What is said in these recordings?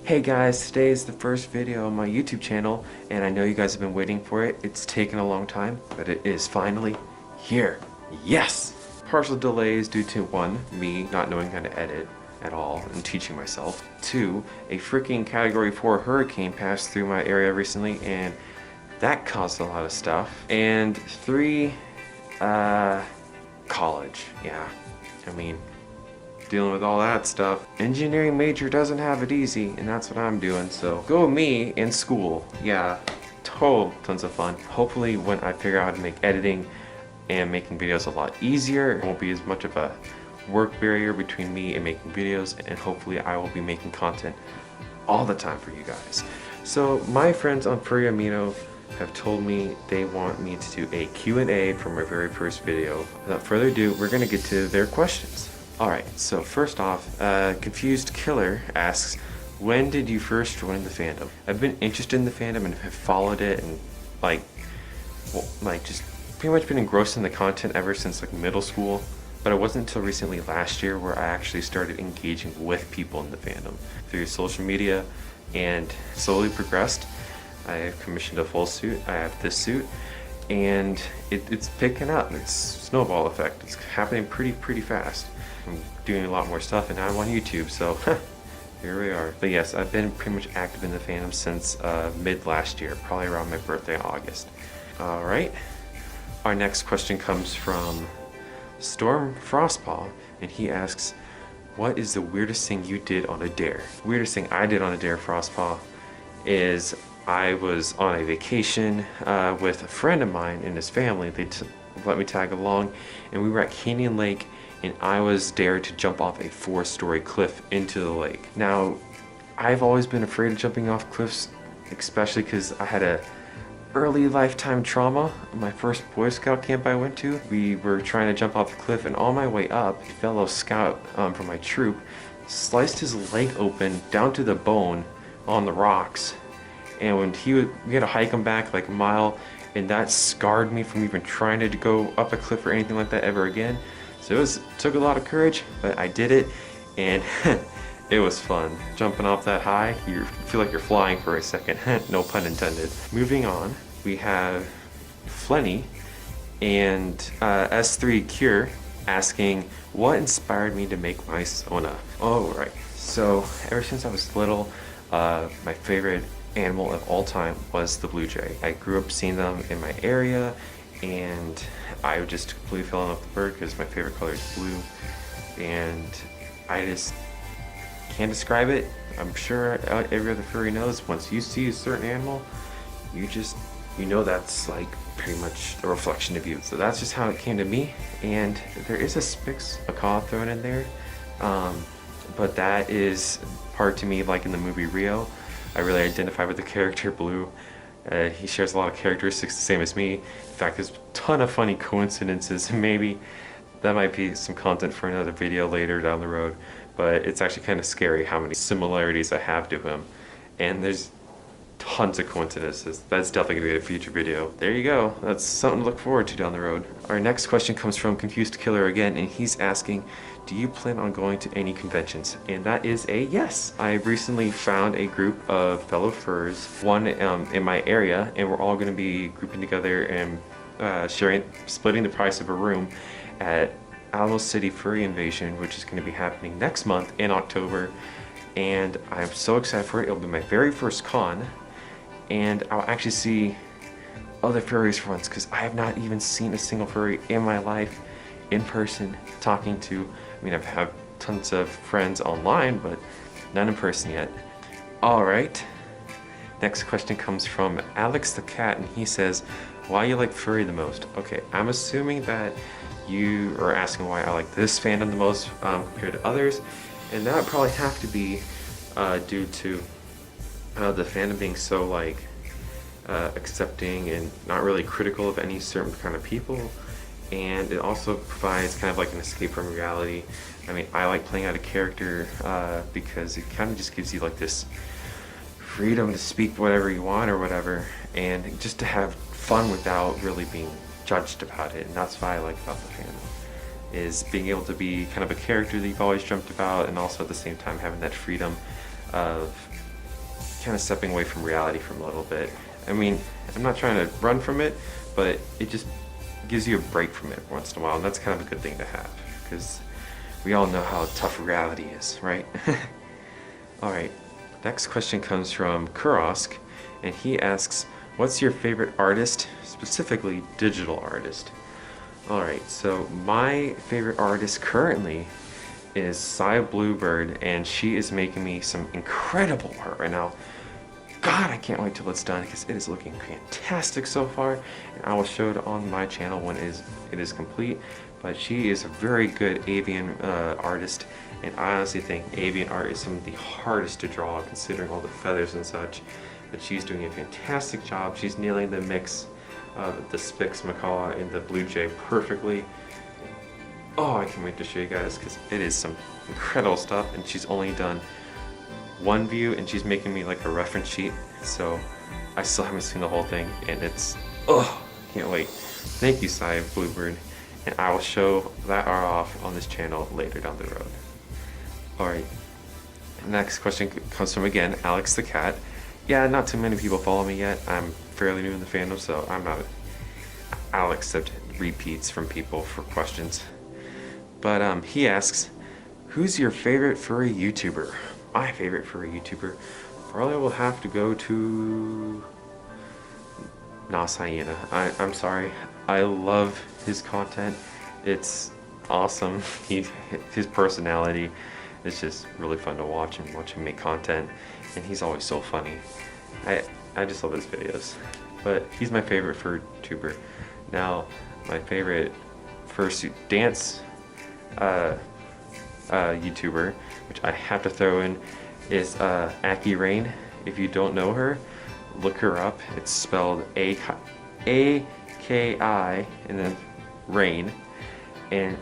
Hey guys, today is the first video on my YouTube channel, and I know you guys have been waiting for it. It's taken a long time, but it is finally here. Yes! Partial delays due to 1, me not knowing how to edit at all and teaching myself. 2, a freaking Category 4 hurricane passed through my area recently, and that caused a lot of stuff. And 3, college. Yeah, I mean, dealing with all that stuff. Engineering major doesn't have it easy, and that's what I'm doing, so go me in school. Yeah, tons of fun. Hopefully when I figure out how to make editing and making videos a lot easier, it won't be as much of a work barrier between me and making videos, and hopefully I will be making content all the time for you guys. So my friends on Furry Amino have told me they want me to do a Q&A for my very first video. Without further ado, we're gonna get to their questions. Alright, so first off, Confused Killer asks, when did you first join the fandom? I've been interested in the fandom and have followed it and just pretty much been engrossed in the content ever since like middle school. But it wasn't until recently last year where I actually started engaging with people in the fandom through social media and slowly progressed. I have commissioned a full suit, I have this suit, and it's picking up. It's snowball effect. It's happening pretty fast. I'm doing a lot more stuff, and now I'm on YouTube, so here we are. But yes, I've been pretty much active in the fandom since mid last year, probably around my birthday in August. Alright, our next question comes from Storm Frostpaw, and he asks, what is the weirdest thing you did on a dare? Weirdest thing I did on a dare, Frostpaw, is I was on a vacation with a friend of mine and his family. They let me tag along, and we were at Canyon Lake, and I was dared to jump off a 4-story cliff into the lake. Now, I've always been afraid of jumping off cliffs, especially because I had a early lifetime trauma. My first Boy Scout camp I went to, we were trying to jump off the cliff, and on my way up, a fellow scout from my troop sliced his leg open down to the bone on the rocks. And when we had to hike him back like a mile, and that scarred me from even trying to go up a cliff or anything like that ever again. So it took a lot of courage, but I did it, and it was fun. Jumping off that high, you feel like you're flying for a second, no pun intended. Moving on, we have Flenny and S3 Cure asking, what inspired me to make my Sona? Oh, right. So ever since I was little, my favorite animal of all time was the blue jay. I grew up seeing them in my area, and I just completely fell in love with the bird because my favorite color is blue, and I just can't describe it. I'm sure every other furry knows, once you see a certain animal, you know that's like pretty much a reflection of you. So that's just how it came to me, and there is a Spix macaw thrown in there, but that is part to me like in the movie Rio. I really identify with the character Blue. He shares a lot of characteristics the same as me. In fact, there's a ton of funny coincidences. Maybe that might be some content for another video later down the road, but it's actually kind of scary how many similarities I have to him. And there's tons of coincidences. That's definitely going to be a future video. There you go. That's something to look forward to down the road. Our next question comes from Confused Killer again, and he's asking, do you plan on going to any conventions? And that is a yes. I recently found a group of fellow furs, one in my area, and we're all going to be grouping together and splitting the price of a room at Alamo City Furry Invasion, which is going to be happening next month in October. And I'm so excited for it. It'll be my very first con, and I'll actually see other furries for once, because I have not even seen a single furry in my life in person talking to. I mean, I've had tons of friends online, but none in person yet. Alright, next question comes from Alex the Cat, and he says, why you like furry the most? Okay, I'm assuming that you are asking why I like this fandom the most compared to others, and that would probably have to be due to the fandom being so like accepting and not really critical of any certain kind of people. And it also provides kind of like an escape from reality. I mean, I like playing out a character because it kind of just gives you like this freedom to speak whatever you want or whatever, and just to have fun without really being judged about it. And that's what I like about the fandom, is being able to be kind of a character that you've always dreamt about, and also at the same time having that freedom of kind of stepping away from reality for a little bit. I mean, I'm not trying to run from it, but it just gives you a break from it once in a while, and that's kind of a good thing to have, because we all know how tough reality is, right? Alright, next question comes from Kurosk, and he asks, what's your favorite artist, specifically digital artist? Alright, so my favorite artist currently is Cy Bluebird, and she is making me some incredible art right now. God, I can't wait till it's done because it is looking fantastic so far, and I will show it on my channel when it is complete. But she is a very good avian artist, and I honestly think avian art is some of the hardest to draw considering all the feathers and such. But she's doing a fantastic job. She's nailing the mix of the Spix macaw and the blue jay perfectly. Oh, I can't wait to show you guys because it is some incredible stuff, and she's only done one view and she's making me like a reference sheet, so I still haven't seen the whole thing, and it's, oh, can't wait. Thank you, Cy Bluebird, and I will show that art off on this channel later down the road. Alright, next question comes from, again, Alex the Cat. Yeah, not too many people follow me yet. I'm fairly new in the fandom, so I'll accept repeats from people for questions. But he asks, who's your favorite furry YouTuber? My favorite furry YouTuber probably will have to go to Nas Hyena. I'm sorry. I love his content. It's awesome. His personality is just really fun to watch and watch him make content, and he's always so funny. I just love his videos. But he's my favorite furry YouTuber. Now, my favorite fursuit dance YouTuber, which I have to throw in, is Aki Rain. If you don't know her, look her up. It's spelled A-K-I and then Rain, and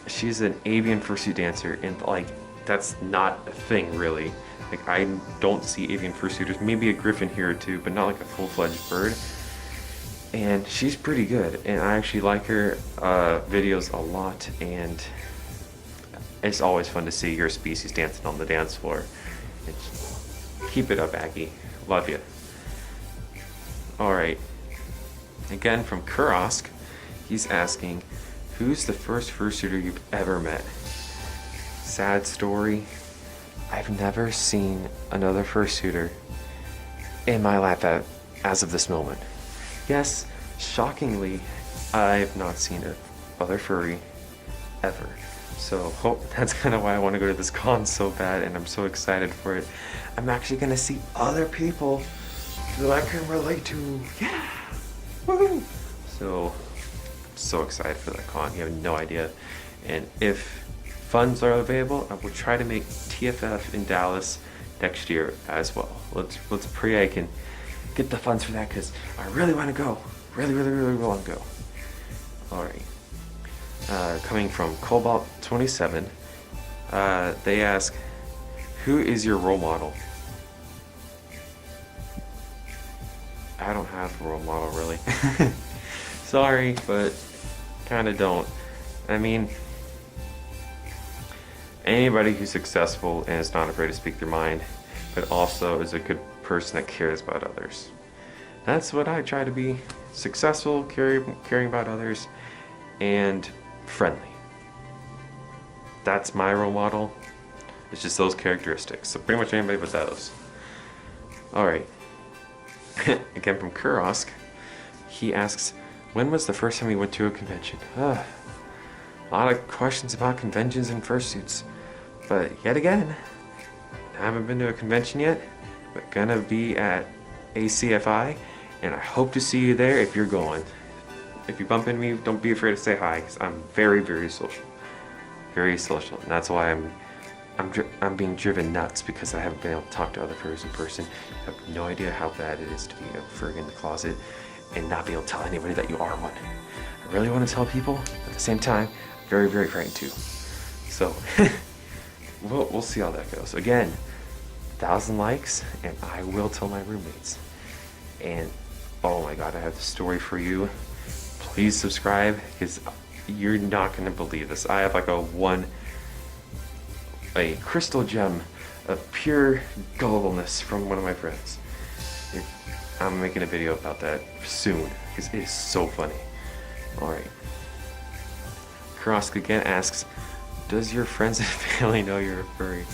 she's an avian fursuit dancer, and like that's not a thing really. Like I don't see avian fursuiters, maybe a griffin here or two, but not like a full-fledged bird. And she's pretty good, and I actually like her videos a lot, and it's always fun to see your species dancing on the dance floor. Keep it up, Aggie. Love you. Alright. Again from Kurosk, he's asking, who's the first fursuiter you've ever met? Sad story. I've never seen another fursuiter in my life as of this moment. Yes, shockingly, I've not seen other furry ever. So that's kind of why I want to go to this con so bad, and I'm so excited for it. I'm actually going to see other people that I can relate to. Yeah! Woohoo! So excited for that con. You have no idea. And if funds are available, I will try to make TFF in Dallas next year as well. Let's pray I can get the funds for that, because I really want to go. Really want to go. Alright. Coming from Cobalt27, they ask, who is your role model? I don't have a role model really. Sorry, but kind of don't. I mean, anybody who's successful and is not afraid to speak their mind, but also is a good person that cares about others. That's what I try to be. Successful, caring about others, and friendly. That's my role model. It's just those characteristics. So pretty much anybody but those. Alright. Again from Kurosk, he asks, when was the first time you went to a convention? A lot of questions about conventions and fursuits. But yet again, I haven't been to a convention yet, but gonna be at ACFI, and I hope to see you there if you're going. If you bump into me, don't be afraid to say hi, because I'm very social. Very social, and that's why I'm being driven nuts, because I haven't been able to talk to other furries in person. I have no idea how bad it is to be a furry in the closet and not be able to tell anybody that you are one. I really want to tell people, at the same time, very frightened too. So, we'll see how that goes. Again, 1,000 likes, and I will tell my roommates. And, oh my god, I have a story for you. Please subscribe, because you're not going to believe this. I have like a crystal gem of pure gullibleness from one of my friends. I'm making a video about that soon because it is so funny. Alright. Karask again asks, does your friends and family know you're a furry?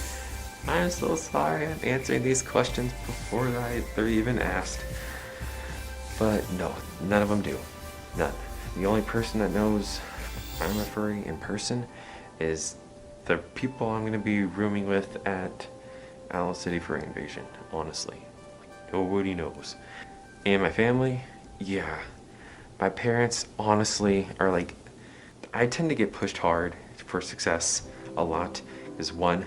I'm so sorry I'm answering these questions before they're even asked. But no, none of them do. None. The only person that knows I'm a furry in person is the people I'm going to be rooming with at Owl City Furry Invasion, honestly. Like, nobody knows. And my family, yeah. My parents, honestly, are like, I tend to get pushed hard for success a lot. Because one,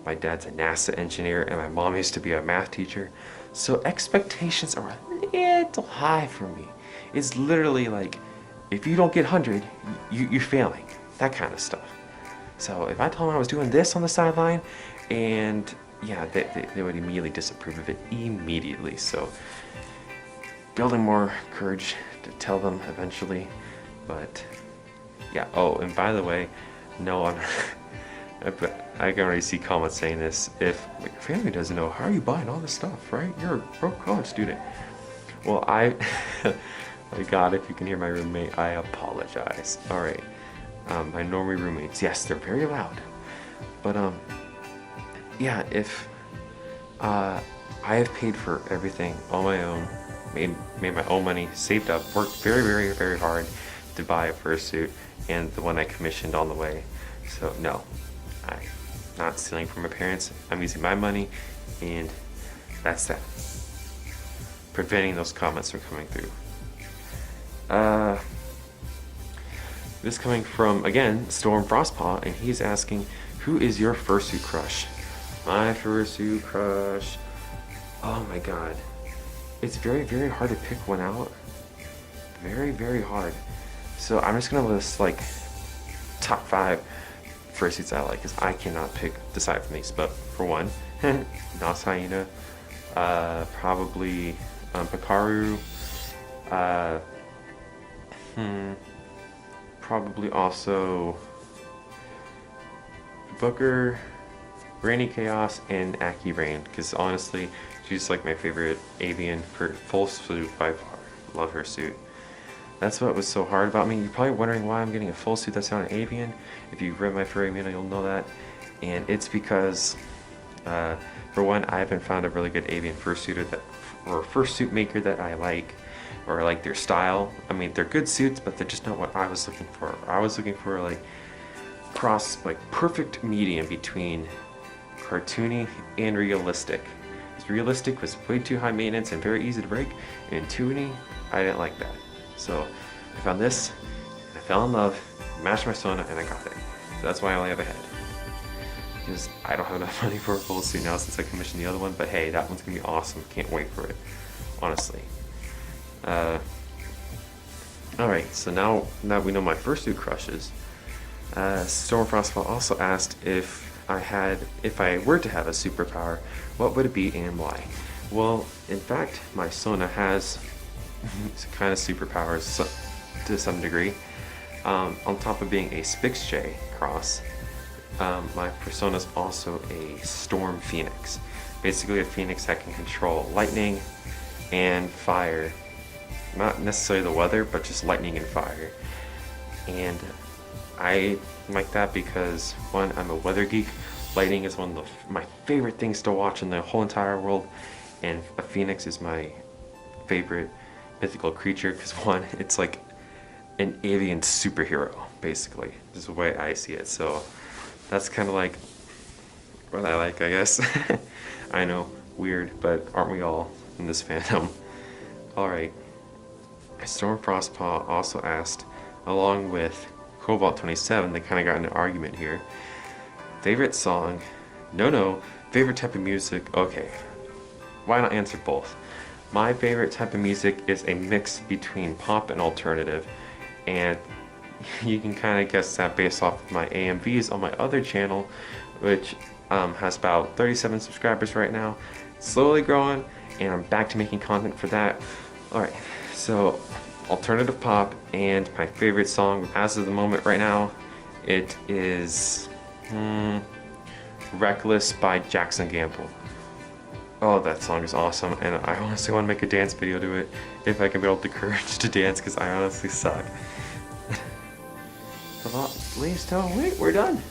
my dad's a NASA engineer and my mom used to be a math teacher. So expectations are a little high for me. It's literally like, if you don't get 100, you're failing. That kind of stuff. So if I told them I was doing this on the sideline, and yeah, they would immediately disapprove of it immediately. So building more courage to tell them eventually. But yeah, oh, and by the way, no, I can already see comments saying this. If your family doesn't know, how are you buying all this stuff, right? You're a broke college student. Well, my God, if you can hear my roommate, I apologize. All right, my normie roommates, yes, they're very loud. But yeah, if I have paid for everything on my own, made my own money, saved up, worked very, very, very hard to buy a fursuit and the one I commissioned on the way. So no, I'm not stealing from my parents. I'm using my money, and that's that. Preventing those comments from coming through. This coming from, again, Storm Frostpaw, and he's asking, who is your fursuit crush? My fursuit crush. Oh my God. It's very, very hard to pick one out. Very, very hard. So I'm just gonna list like top 5 fursuits I like, because I cannot decide from these. But for one, Nas Hyena, probably Pikaru, probably also Booker, Rainy Chaos, and Aki Rain, because honestly, she's like my favorite avian for full suit by far. Love her suit. That's what was so hard about me. You're probably wondering why I'm getting a full suit that's not an avian. If you've read my Furry Amino, you'll know that. And it's because, for one, I haven't found a really good avian fursuiter or fursuit maker that I like, or I like their style. I mean, they're good suits, but they're just not what I was looking for. I was looking for like perfect medium between cartoony and realistic. Because realistic was way too high maintenance and very easy to break, and toony, I didn't like that. So I found this, and I fell in love, matched my Sona, and I got it. So that's why I only have a head. Because I don't have enough money for a full suit now since I commissioned the other one, but hey, that one's gonna be awesome. Can't wait for it, honestly. Alright, so now that we know my fursuit crushes, Storm Frostfall also asked if I were to have a superpower, what would it be and why? Well, in fact, my Sona has kind of superpowers to some degree. On top of being a Spix-J cross, my persona's also a Storm Phoenix. Basically a Phoenix that can control lightning and fire. Not necessarily the weather, but just lightning and fire. And I like that because, one, I'm a weather geek. Lightning is one of my favorite things to watch in the whole entire world. And a Phoenix is my favorite mythical creature because, one, it's like an avian superhero, basically. This is the way I see it. So that's kind of like what I like, I guess. I know, weird, but aren't we all in this fandom? Alright. Storm Frostpaw also asked, along with Cobalt27, they kind of got in an argument here. Favorite song? No. Favorite type of music? Okay. Why not answer both? My favorite type of music is a mix between pop and alternative, and you can kind of guess that based off of my AMVs on my other channel, which has about 37 subscribers right now, slowly growing, and I'm back to making content for that. Alright, so alternative pop, and my favorite song as of the moment right now, it is Reckless by Jackson Gamble. Oh, that song is awesome, and I honestly want to make a dance video to it if I can build the courage to dance, because I honestly suck. Wait, we're done.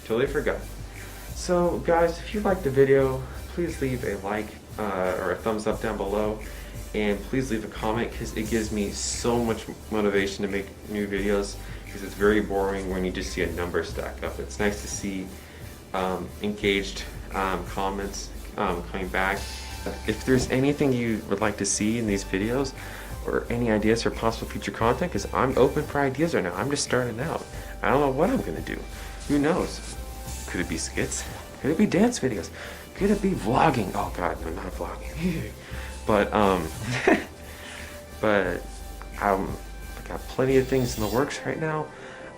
Totally forgot. So guys, if you liked the video, please leave a like or a thumbs up down below, and please leave a comment, because it gives me so much motivation to make new videos, because it's very boring when you just see a number stack up. It's nice to see engaged comments coming back. If there's anything you would like to see in these videos, or any ideas for possible future content, because I'm open for ideas right now. I'm just starting out. I don't know what I'm gonna do. Who knows? Could it be skits? Could it be dance videos? Could it be vlogging? Oh god, no, not vlogging. But I got plenty of things in the works right now.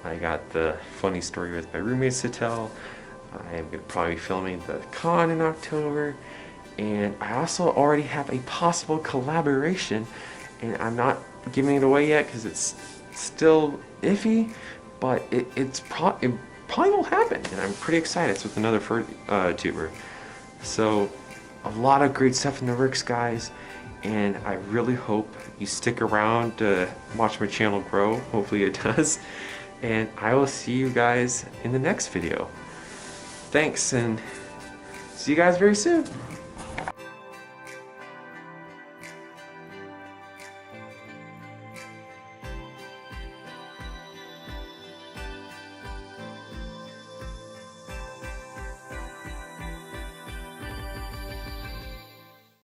I got the funny story with my roommates to tell. I am gonna probably be filming the con in October, and I also already have a possible collaboration, and I'm not giving it away yet because it's still iffy, but it probably will happen, and I'm pretty excited. It's with another furry tuber. So a lot of great stuff in the works, guys, and I really hope you stick around to watch my channel grow. Hopefully it does, and I will see you guys in the next video. Thanks, and see you guys very soon.